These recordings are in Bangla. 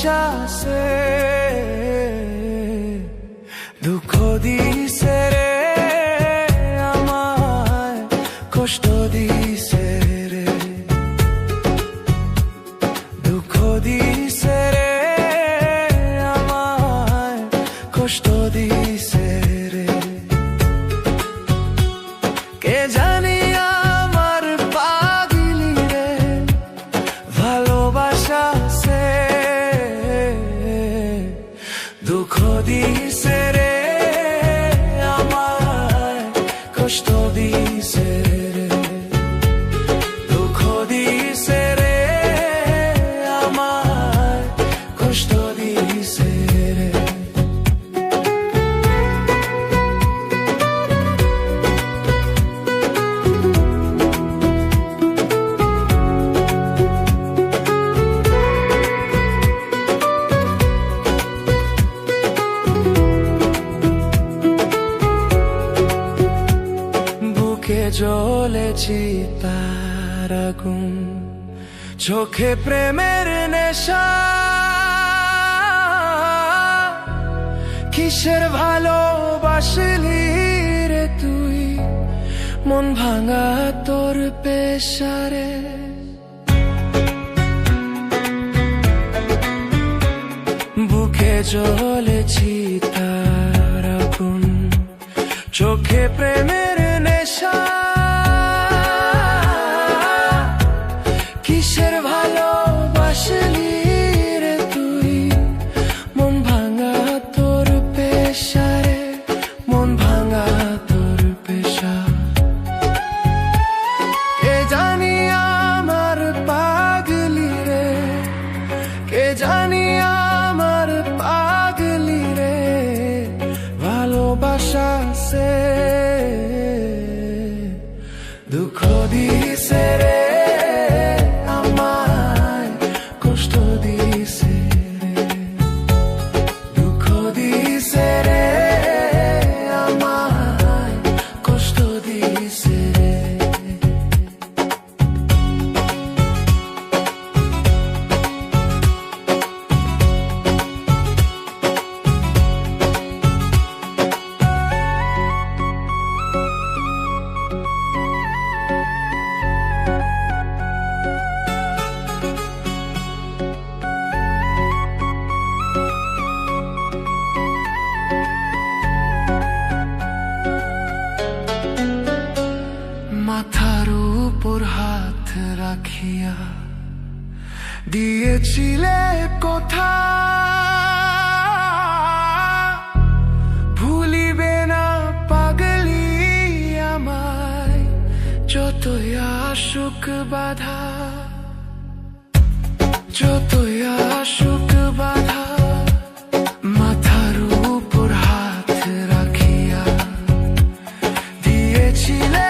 ভালোবাসা সে দুঃখ দিছে রে আমায় কষ্ট দিছে রে দুঃখ দিছে রে আমায় কষ্ট দিছে রে কে জানি আমার পাগলি রে ভালোবাসা সে দুঃখ দিছে রে আমায় কষ্ট দিছে রে দুঃখ দিছে রে আমায় কষ্ট দিছে রে জ্বলেছি তার আগুন চোখে প্রেমের নেশা কিসের ভালোবাসলি রে তুই মন ভাঙা তোর পেশারে বুকে জ্বলেছি তার আগুন চোখে প্রেমের নেশা কিসের ভালোবাসলি রে তুই মন ভাঙা তোর পেশারে মন ভাঙা তোর পেশা কে জানি আমার পাগলি রে কে জানি আমার পাগলি রে ভালোবাসা সে দুঃখ দিছে রে আমায় কষ্ট দিছে রে দুঃখ দিছে রে আমায় কষ্ট দিছে রে মাথার উপর হাত রাখিয়া দিয়েছিলে কথা ভুলিবে না পাগলি আমায় যতই আসুক বাধা যতই আসুক বাধা মাথার উপর হাত রাখিয়া দিয়েছিলে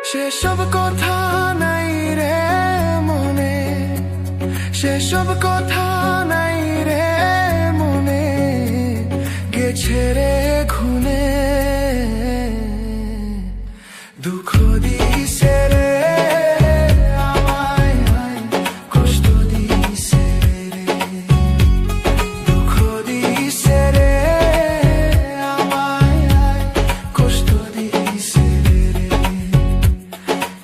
সেসব কথা নাই রে মনে সেসব কথা নাই রে মনে গেছে রে ঘুনে দুঃখ দিছে রে আমায় কষ্ট দিছে রে দুঃখ দিছে রে আমায় কষ্ট দিছে রে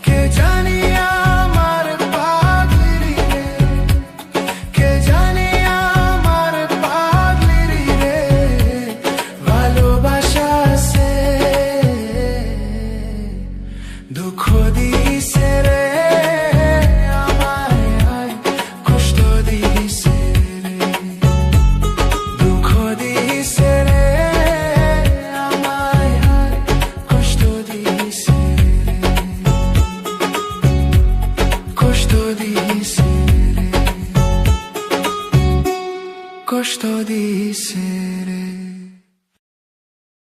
কে জানি আমার পাগলি রে কে জানি আমার পাগলি রে ভালোবাসা সে দুঃখ দিছে রে আমায় কষ্ট দিছে রে দুঃখ দিছে রে আমায় কষ্ট দিছে রে কষ্ট দিছে রে কষ্ট দিছে রে